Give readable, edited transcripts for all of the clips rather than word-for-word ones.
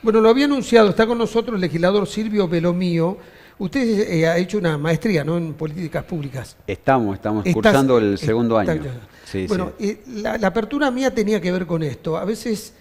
Bueno, lo había anunciado, está con nosotros el legislador Silvio Belomío. Usted ha hecho una maestría, ¿no?, en políticas públicas. Estamos cursando el segundo año. Sí, bueno, sí. La apertura mía tenía que ver con esto. A veces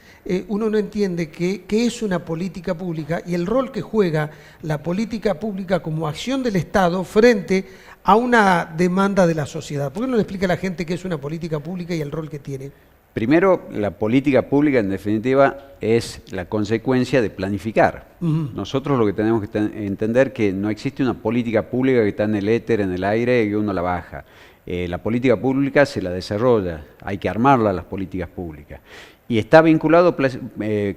uno no entiende qué es una política pública y el rol que juega la política pública como acción del Estado frente a una demanda de la sociedad. ¿Por qué no le explica a la gente qué es una política pública y el rol que tiene? Primero, la política pública, en definitiva, es la consecuencia de planificar. Nosotros lo que tenemos que entender que no existe una política pública que está en el éter, en el aire, y uno la baja. La política pública se la desarrolla, hay que armarla, las políticas públicas. Y está vinculado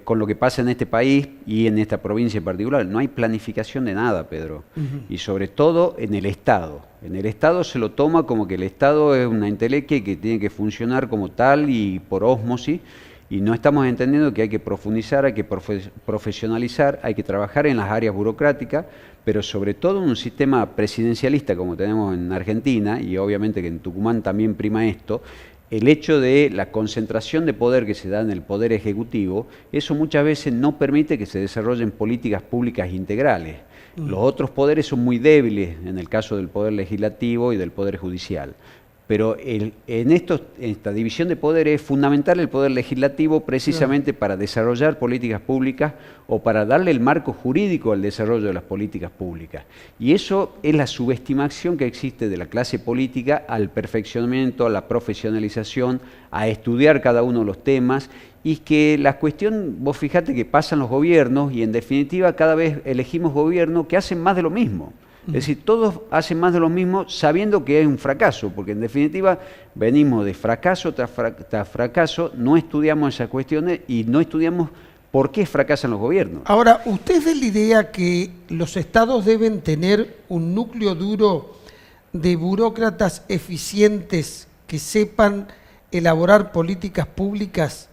con lo que pasa en este país y en esta provincia en particular. No hay planificación de nada, Pedro. Y sobre todo en el Estado. En el Estado se lo toma como que el Estado es una entelequia que tiene que funcionar como tal y por ósmosis. Y no estamos entendiendo que hay que profundizar, hay que profesionalizar, hay que trabajar en las áreas burocráticas, pero sobre todo en un sistema presidencialista como tenemos en Argentina, y obviamente que en Tucumán también prima esto. El hecho de la concentración de poder que se da en el Poder Ejecutivo, eso muchas veces no permite que se desarrollen políticas públicas integrales. Los otros poderes son muy débiles, en el caso del Poder Legislativo y del Poder Judicial. Pero en esta división de poderes es fundamental el Poder Legislativo precisamente para desarrollar políticas públicas o para darle el marco jurídico al desarrollo de las políticas públicas. Y eso es la subestimación que existe de la clase política al perfeccionamiento, a la profesionalización, a estudiar cada uno de los temas, y que la cuestión, vos fijate que pasan los gobiernos y en definitiva cada vez elegimos gobiernos que hacen más de lo mismo. Es decir, todos hacen más de lo mismo sabiendo que es un fracaso, porque en definitiva venimos de fracaso tras fracaso, no estudiamos esas cuestiones y no estudiamos por qué fracasan los gobiernos. Ahora, ¿usted es de la idea que los estados deben tener un núcleo duro de burócratas eficientes que sepan elaborar políticas públicas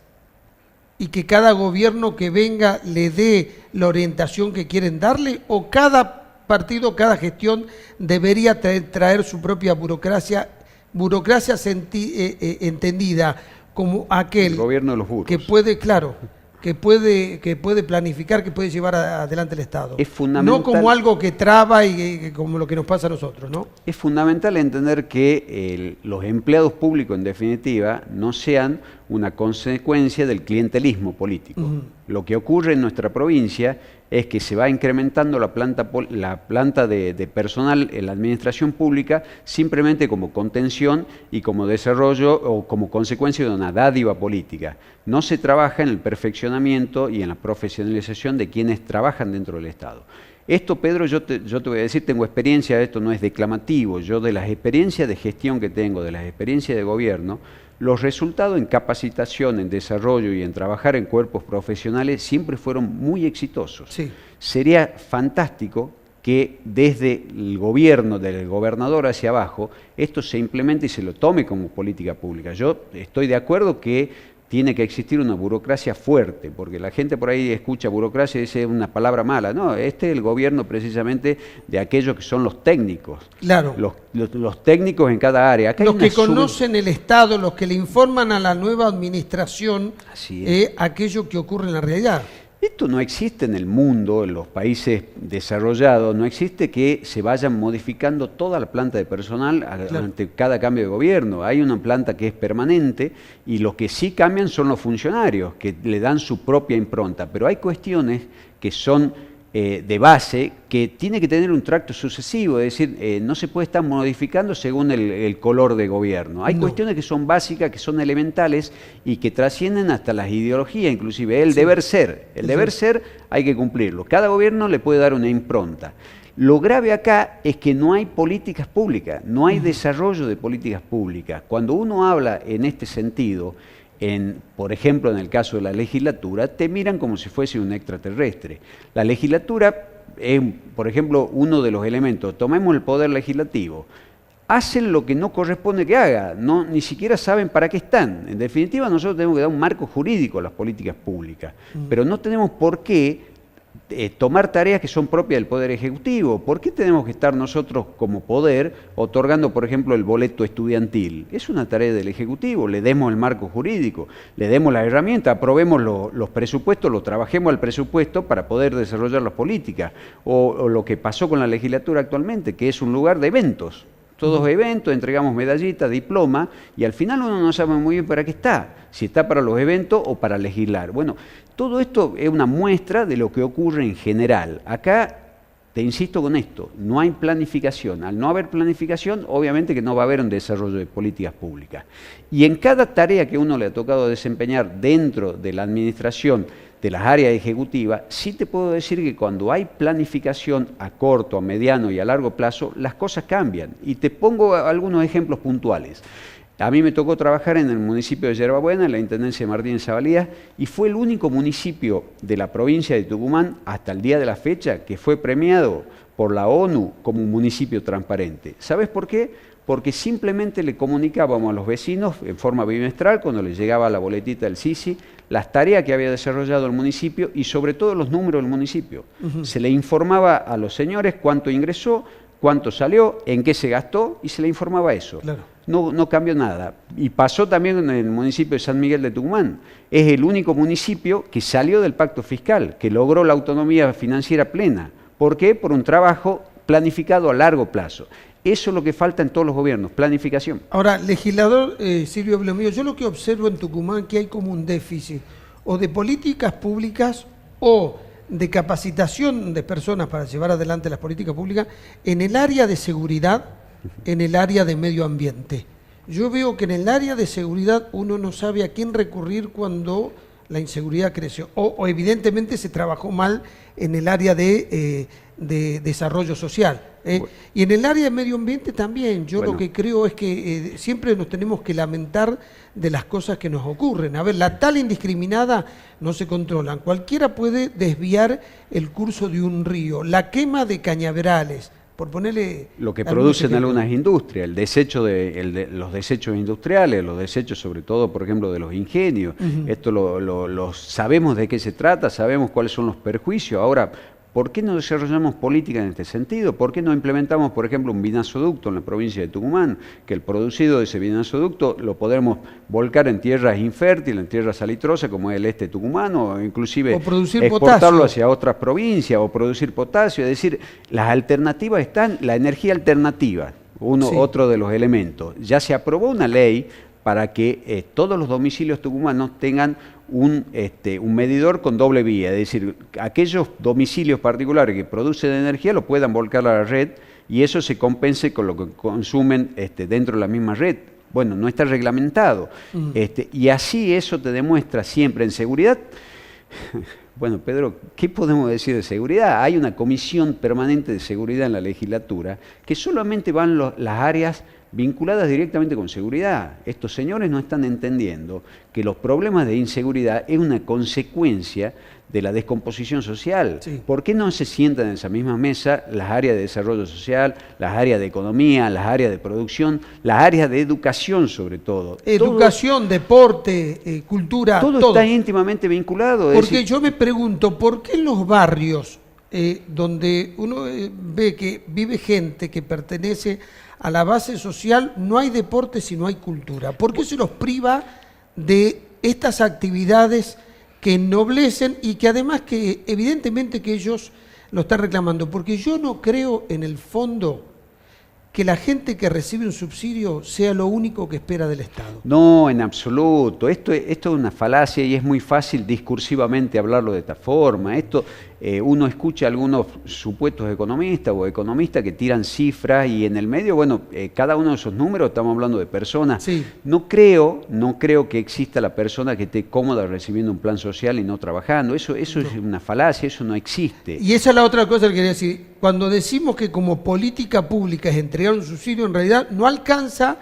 y que cada gobierno que venga le dé la orientación que quieren darle, o cada partido, cada gestión debería traer su propia burocracia entendida como aquel el gobierno de los burros, que puede, claro, que puede planificar, que puede llevar adelante el Estado? Es fundamental, no como algo que traba y como lo que nos pasa a nosotros, ¿no? Es fundamental entender que los empleados públicos, en definitiva, no sean una consecuencia del clientelismo político. Lo que ocurre en nuestra provincia es que se va incrementando la planta de personal en la administración pública simplemente como contención y como desarrollo o como consecuencia de una dádiva política. No se trabaja en el perfeccionamiento y en la profesionalización de quienes trabajan dentro del Estado. Esto, Pedro, yo te voy a decir, tengo experiencia, esto no es declamativo, yo de las experiencias de gestión que tengo, de las experiencias de gobierno, los resultados en capacitación, en desarrollo y en trabajar en cuerpos profesionales siempre fueron muy exitosos. Sí. Sería fantástico que desde el gobierno, del gobernador hacia abajo, esto se implemente y se lo tome como política pública. Yo estoy de acuerdo que tiene que existir una burocracia fuerte, porque la gente por ahí escucha burocracia y dice una palabra mala. No, este es el gobierno precisamente de aquellos que son los técnicos. Claro. Los técnicos en cada área. Acá los que conocen el Estado, los que le informan a la nueva administración aquello que ocurre en la realidad. Esto no existe en el mundo, en los países desarrollados, no existe que se vayan modificando toda la planta de personal ante cada cambio de gobierno. Hay una planta que es permanente y los que sí cambian son los funcionarios, que le dan su propia impronta. Pero hay cuestiones que son de base, que tiene que tener un tracto sucesivo, es decir, no se puede estar modificando según el color de gobierno. Hay cuestiones que son básicas, que son elementales y que trascienden hasta las ideologías, inclusive el deber ser. El deber ser hay que cumplirlo. Cada gobierno le puede dar una impronta. Lo grave acá es que no hay políticas públicas, no hay desarrollo de políticas públicas. Cuando uno habla en este sentido, por ejemplo, en el caso de la legislatura, te miran como si fuese un extraterrestre. La legislatura es, por ejemplo, uno de los elementos. Tomemos el poder legislativo. Hacen lo que no corresponde que haga, ni siquiera saben para qué están. En definitiva, nosotros tenemos que dar un marco jurídico a las políticas públicas, pero no tenemos por qué tomar tareas que son propias del Poder Ejecutivo. ¿Por qué tenemos que estar nosotros como Poder otorgando, por ejemplo, el boleto estudiantil? Es una tarea del Ejecutivo, le demos el marco jurídico, le demos la herramienta, aprobemos los presupuestos, lo trabajemos al presupuesto para poder desarrollar las políticas. O lo que pasó con la legislatura actualmente, que es un lugar de eventos. Todos eventos, entregamos medallitas, diploma, y al final uno no sabe muy bien para qué está, si está para los eventos o para legislar. Bueno, todo esto es una muestra de lo que ocurre en general. Acá, te insisto con esto, no hay planificación. Al no haber planificación, obviamente que no va a haber un desarrollo de políticas públicas. Y en cada tarea que uno le ha tocado desempeñar dentro de la administración, de las áreas ejecutivas, sí te puedo decir que cuando hay planificación a corto, a mediano y a largo plazo, las cosas cambian. Y te pongo algunos ejemplos puntuales. A mí me tocó trabajar en el municipio de Yerbabuena, en la Intendencia de Martínez Zavalía, y fue el único municipio de la provincia de Tucumán, hasta el día de la fecha, que fue premiado por la ONU como un municipio transparente. ¿Sabes por qué? Porque simplemente le comunicábamos a los vecinos en forma bimestral, cuando les llegaba la boletita del Sisi, las tareas que había desarrollado el municipio y sobre todo los números del municipio. Se le informaba a los señores cuánto ingresó, cuánto salió, en qué se gastó y se le informaba eso. Claro. No cambió nada. Y pasó también en el municipio de San Miguel de Tucumán. Es el único municipio que salió del pacto fiscal, que logró la autonomía financiera plena. ¿Por qué? Por un trabajo planificado a largo plazo. Eso es lo que falta en todos los gobiernos, planificación. Ahora, legislador Silvio Blomio, yo lo que observo en Tucumán que hay como un déficit o de políticas públicas o de capacitación de personas para llevar adelante las políticas públicas en el área de seguridad, en el área de medio ambiente. Yo veo que en el área de seguridad uno no sabe a quién recurrir cuando la inseguridad creció. O evidentemente se trabajó mal en el área de desarrollo social. Y en el área de medio ambiente también. Yo lo que creo es que siempre nos tenemos que lamentar de las cosas que nos ocurren. A ver, la tala indiscriminada no se controlan. Cualquiera puede desviar el curso de un río. La quema de cañaverales, por ponerle... Lo que producen algunas industrias, el desecho los desechos industriales, los desechos sobre todo, por ejemplo, de los ingenios. Esto lo sabemos de qué se trata, sabemos cuáles son los perjuicios. Ahora, ¿por qué no desarrollamos políticas en este sentido? ¿Por qué no implementamos, por ejemplo, un binazoducto en la provincia de Tucumán? Que el producido de ese binazoducto lo podremos volcar en tierras infértiles, en tierras salitrosas, como es el este tucumano, o inclusive exportarlo potasio hacia otras provincias, o producir potasio. Es decir, las alternativas están, la energía alternativa, otro de los elementos. Ya se aprobó una ley para que todos los domicilios tucumanos tengan un medidor con doble vía, es decir, aquellos domicilios particulares que producen energía lo puedan volcar a la red y eso se compense con lo que consumen dentro de la misma red. Bueno, no está reglamentado. Y así eso te demuestra siempre en seguridad. Bueno, Pedro, ¿qué podemos decir de seguridad? Hay una comisión permanente de seguridad en la legislatura que solamente van las áreas vinculadas directamente con seguridad. Estos señores no están entendiendo que los problemas de inseguridad es una consecuencia de la descomposición social. Sí. ¿Por qué no se sientan en esa misma mesa las áreas de desarrollo social, las áreas de economía, las áreas de producción, las áreas de educación sobre todo? Educación, deporte, cultura, todo está íntimamente vinculado. Porque yo me pregunto, ¿por qué en los barrios donde uno ve que vive gente que pertenece a la base social, no hay deporte si no hay cultura? ¿Por qué se los priva de estas actividades que ennoblecen y que además que evidentemente que ellos lo están reclamando? Porque yo no creo en el fondo que la gente que recibe un subsidio sea lo único que espera del Estado. No, en absoluto. Esto es una falacia y es muy fácil discursivamente hablarlo de esta forma. Uno escucha a algunos supuestos economistas o economistas que tiran cifras y en el medio, bueno, cada uno de esos números estamos hablando de personas. Sí. No creo que exista la persona que esté cómoda recibiendo un plan social y no trabajando. Eso es una falacia, eso no existe. Y esa es la otra cosa que quería decir. Cuando decimos que como política pública es entregar un subsidio, en realidad no alcanza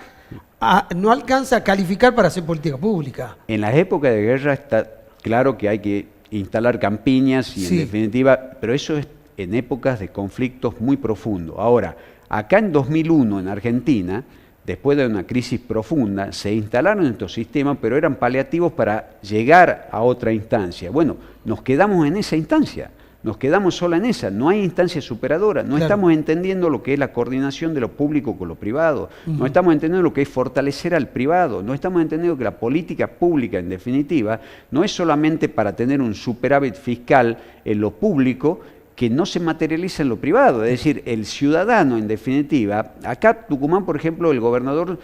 a calificar para hacer política pública. En las épocas de guerra está claro que hay que instalar campiñas y en definitiva, pero eso es en épocas de conflictos muy profundos. Ahora, acá en 2001 en Argentina, después de una crisis profunda, se instalaron estos sistemas, pero eran paliativos para llegar a otra instancia. Bueno, nos quedamos en esa instancia. nos quedamos sola en esa, no hay instancia superadora, no estamos entendiendo lo que es la coordinación de lo público con lo privado, no estamos entendiendo lo que es fortalecer al privado, no estamos entendiendo que la política pública, en definitiva, no es solamente para tener un superávit fiscal en lo público, que no se materializa en lo privado, es decir, el ciudadano, en definitiva, acá Tucumán, por ejemplo, el gobernador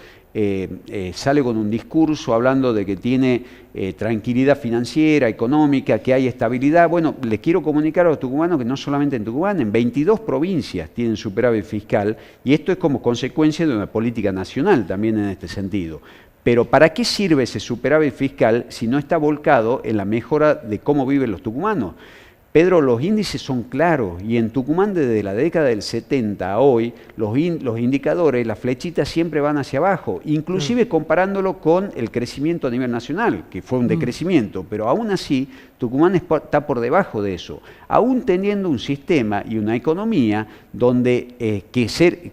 sale con un discurso hablando de que tiene tranquilidad financiera, económica, que hay estabilidad. Bueno, les quiero comunicar a los tucumanos que no solamente en Tucumán, en 22 provincias tienen superávit fiscal, y esto es como consecuencia de una política nacional también en este sentido. Pero ¿para qué sirve ese superávit fiscal si no está volcado en la mejora de cómo viven los tucumanos? Pedro, los índices son claros y en Tucumán desde la década del 70 a hoy los indicadores, las flechitas siempre van hacia abajo, inclusive comparándolo con el crecimiento a nivel nacional, que fue un decrecimiento, pero aún así Tucumán está por debajo de eso, aún teniendo un sistema y una economía donde que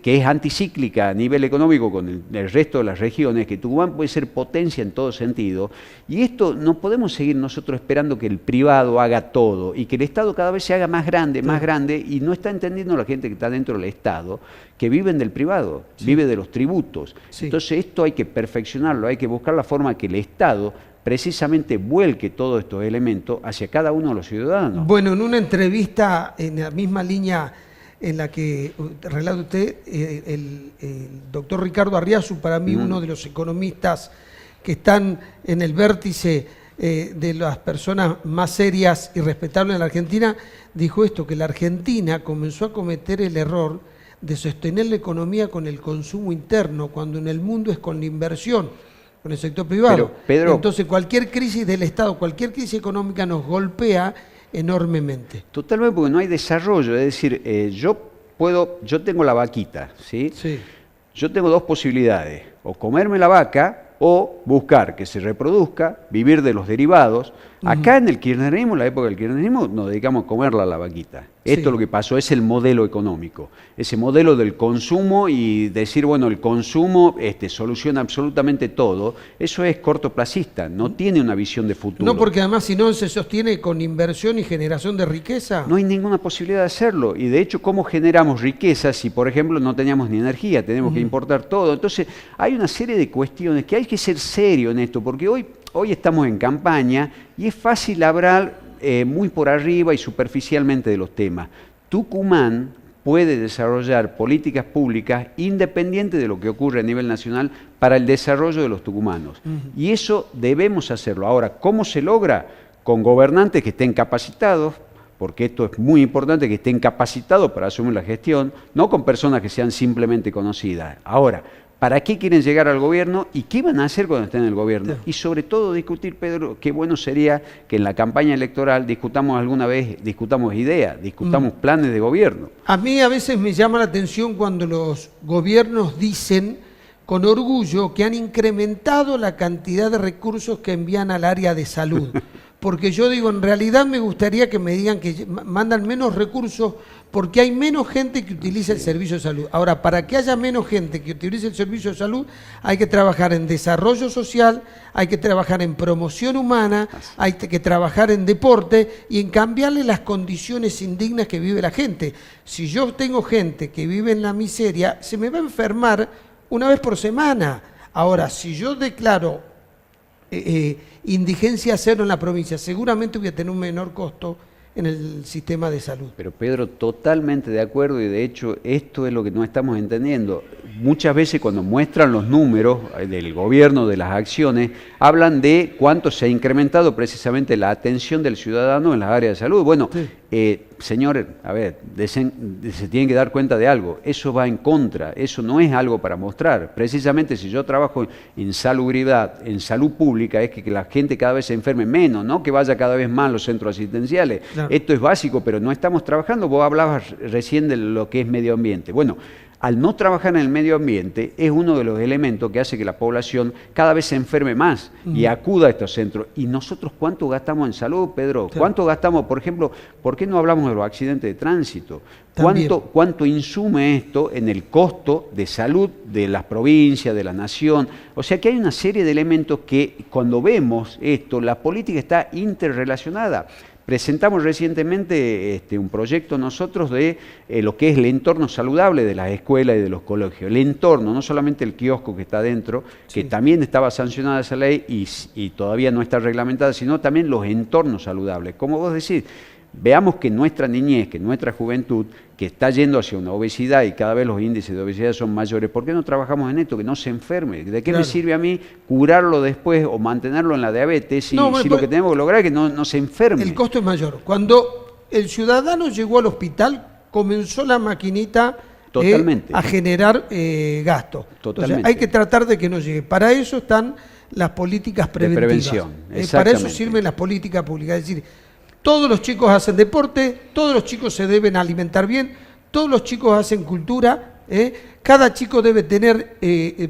es anticíclica a nivel económico con el resto de las regiones, que Tucumán puede ser potencia en todo sentido, y esto no podemos seguir nosotros esperando que el privado haga todo y que el Estado cada vez se haga más grande, y no está entendiendo la gente que está dentro del Estado, que viven del privado, vive de los tributos. Entonces esto hay que perfeccionarlo, hay que buscar la forma que el Estado precisamente vuelque todos estos elementos hacia cada uno de los ciudadanos. Bueno, en una entrevista en la misma línea en la que relata usted, el doctor Ricardo Arriazu, para mí uno de los economistas que están en el vértice de las personas más serias y respetables en la Argentina, dijo esto, que la Argentina comenzó a cometer el error de sostener la economía con el consumo interno, cuando en el mundo es con la inversión, con el sector privado. Pedro, entonces cualquier crisis del Estado, cualquier crisis económica nos golpea enormemente. Totalmente, porque no hay desarrollo, es decir, yo tengo la vaquita, ¿sí? Yo tengo dos posibilidades, o comerme la vaca o buscar que se reproduzca, vivir de los derivados. Acá en el kirchnerismo, en la época del kirchnerismo, nos dedicamos a comerla a la vaquita. Esto es lo que pasó, es el modelo económico, ese modelo del consumo y decir, bueno, el consumo soluciona absolutamente todo. Eso es cortoplacista, no tiene una visión de futuro. No, porque además si no se sostiene con inversión y generación de riqueza. No hay ninguna posibilidad de hacerlo. Y de hecho, ¿cómo generamos riqueza si, por ejemplo, no teníamos ni energía? Tenemos que importar todo. Entonces, hay una serie de cuestiones que hay que ser serio en esto, porque hoy estamos en campaña y es fácil hablar muy por arriba y superficialmente de los temas. Tucumán puede desarrollar políticas públicas independientes de lo que ocurre a nivel nacional para el desarrollo de los tucumanos. Y eso debemos hacerlo. Ahora, ¿cómo se logra? Con gobernantes que estén capacitados, porque esto es muy importante, que estén capacitados para asumir la gestión, no con personas que sean simplemente conocidas. Ahora, ¿para qué quieren llegar al gobierno y qué van a hacer cuando estén en el gobierno? Y sobre todo discutir, Pedro, qué bueno sería que en la campaña electoral discutamos ideas, discutamos planes de gobierno. A mí a veces me llama la atención cuando los gobiernos dicen con orgullo que han incrementado la cantidad de recursos que envían al área de salud. Porque yo digo, en realidad me gustaría que me digan que mandan menos recursos porque hay menos gente que utiliza el servicio de salud. Ahora, para que haya menos gente que utilice el servicio de salud, hay que trabajar en desarrollo social, hay que trabajar en promoción humana, hay que trabajar en deporte y en cambiarle las condiciones indignas que vive la gente. Si yo tengo gente que vive en la miseria, se me va a enfermar una vez por semana. Ahora, si yo declaro indigencia cero en la provincia, seguramente voy a tener un menor costo en el sistema de salud. Pero Pedro, totalmente de acuerdo, y de hecho esto es lo que no estamos entendiendo. Muchas veces cuando muestran los números del gobierno, de las acciones, hablan de cuánto se ha incrementado precisamente la atención del ciudadano en las áreas de salud. Bueno, señores, a ver, se tienen que dar cuenta de algo, eso va en contra, eso no es algo para mostrar. Precisamente si yo trabajo en salubridad, en salud pública, es que la gente cada vez se enferme menos, no que vaya cada vez más a los centros asistenciales. Claro. Esto es básico, pero no estamos trabajando. Vos hablabas recién de lo que es medio ambiente. Bueno, al no trabajar en el medio ambiente es uno de los elementos que hace que la población cada vez se enferme más y acuda a estos centros. ¿Y nosotros cuánto gastamos en salud, Pedro? Sí. ¿Cuánto gastamos, por ejemplo, por qué no hablamos de los accidentes de tránsito? ¿Cuánto insume esto en el costo de salud de las provincias, de la nación? O sea que hay una serie de elementos que cuando vemos esto, la política está interrelacionada. Presentamos recientemente un proyecto nosotros de lo que es el entorno saludable de las escuelas y de los colegios. El entorno, no solamente el kiosco que está dentro, que también estaba sancionada esa ley y todavía no está reglamentada, sino también los entornos saludables. Como vos decís, veamos que nuestra niñez, que nuestra juventud, que está yendo hacia una obesidad y cada vez los índices de obesidad son mayores, ¿por qué no trabajamos en esto? Que no se enferme. ¿De qué me sirve a mí curarlo después o mantenerlo en la diabetes si lo que tenemos que lograr es que no se enferme? El costo es mayor. Cuando el ciudadano llegó al hospital, comenzó la maquinita a generar gasto. Entonces, hay que tratar de que no llegue. Para eso están las políticas preventivas. Para eso sirven las políticas públicas. Es decir, todos los chicos hacen deporte, todos los chicos se deben alimentar bien, todos los chicos hacen cultura, cada chico debe tener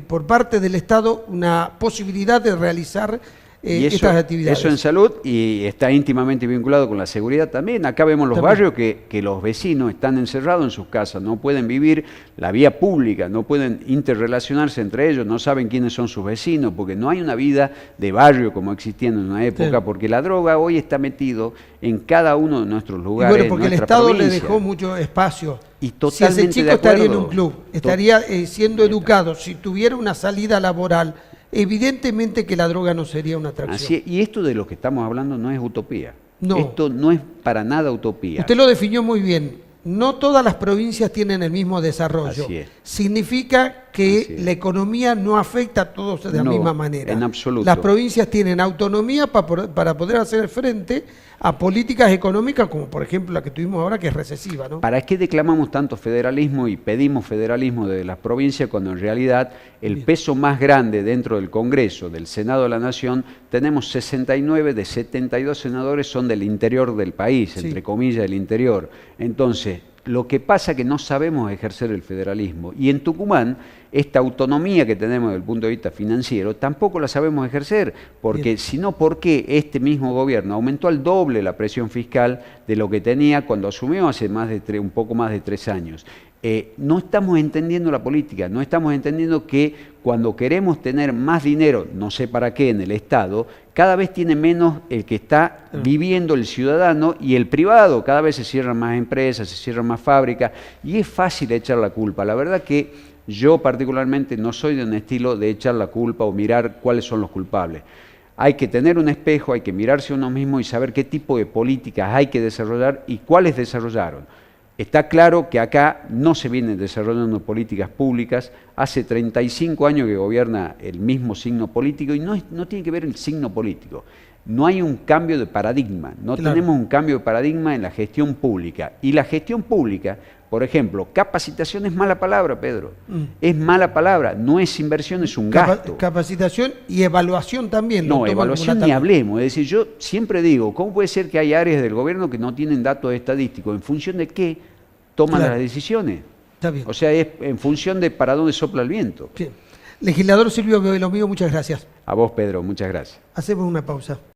por parte del Estado una posibilidad de realizar estas actividades. Eso en salud y está íntimamente vinculado con la seguridad también. Acá vemos los barrios que los vecinos están encerrados en sus casas, no pueden vivir la vía pública, no pueden interrelacionarse entre ellos, no saben quiénes son sus vecinos, porque no hay una vida de barrio como existía en una época, porque la droga hoy está metido en cada uno de nuestros lugares. Y bueno, porque el Estado le dejó mucho espacio. Y totalmente si ese chico estaría en un club, estaría siendo educado, si tuviera una salida laboral, evidentemente que la droga no sería una atracción. Así, y esto de lo que estamos hablando no es utopía. No. Esto no es para nada utopía. Usted lo definió muy bien. No todas las provincias tienen el mismo desarrollo. Así es. Significa que la economía no afecta a todos de la misma manera. En absoluto. Las provincias tienen autonomía para poder hacer frente a políticas económicas como por ejemplo la que tuvimos ahora, que es recesiva, ¿no? ¿Para qué declamamos tanto federalismo y pedimos federalismo de las provincias cuando en realidad el peso más grande dentro del Congreso, del Senado de la Nación, tenemos 69 de 72 senadores son del interior del país, entre comillas del interior? Entonces, lo que pasa es que no sabemos ejercer el federalismo y en Tucumán esta autonomía que tenemos desde el punto de vista financiero tampoco la sabemos ejercer, porque si no, ¿por qué este mismo gobierno aumentó al doble la presión fiscal de lo que tenía cuando asumió hace un poco más de 3 años? No estamos entendiendo la política, no estamos entendiendo que cuando queremos tener más dinero, no sé para qué, en el Estado, cada vez tiene menos el que está viviendo el ciudadano y el privado. Cada vez se cierran más empresas, se cierran más fábricas y es fácil echar la culpa. La verdad que yo particularmente no soy de un estilo de echar la culpa o mirar cuáles son los culpables. Hay que tener un espejo, hay que mirarse a uno mismo y saber qué tipo de políticas hay que desarrollar y cuáles desarrollaron. Está claro que acá no se vienen desarrollando políticas públicas. Hace 35 años que gobierna el mismo signo político y no tiene que ver el signo político. No hay un cambio de paradigma, no tenemos un cambio de paradigma en la gestión pública. Y la gestión pública, por ejemplo, capacitación es mala palabra, Pedro. Es mala palabra, no es inversión, es un gasto. Capacitación y evaluación también. No, evaluación ni hablemos. Es decir, yo siempre digo, ¿cómo puede ser que hay áreas del gobierno que no tienen datos estadísticos? ¿En función de qué toman las decisiones? Está bien. O sea, es en función de para dónde sopla el viento. Bien. Legislador Silvio Belomiro, muchas gracias. A vos, Pedro, muchas gracias. Hacemos una pausa.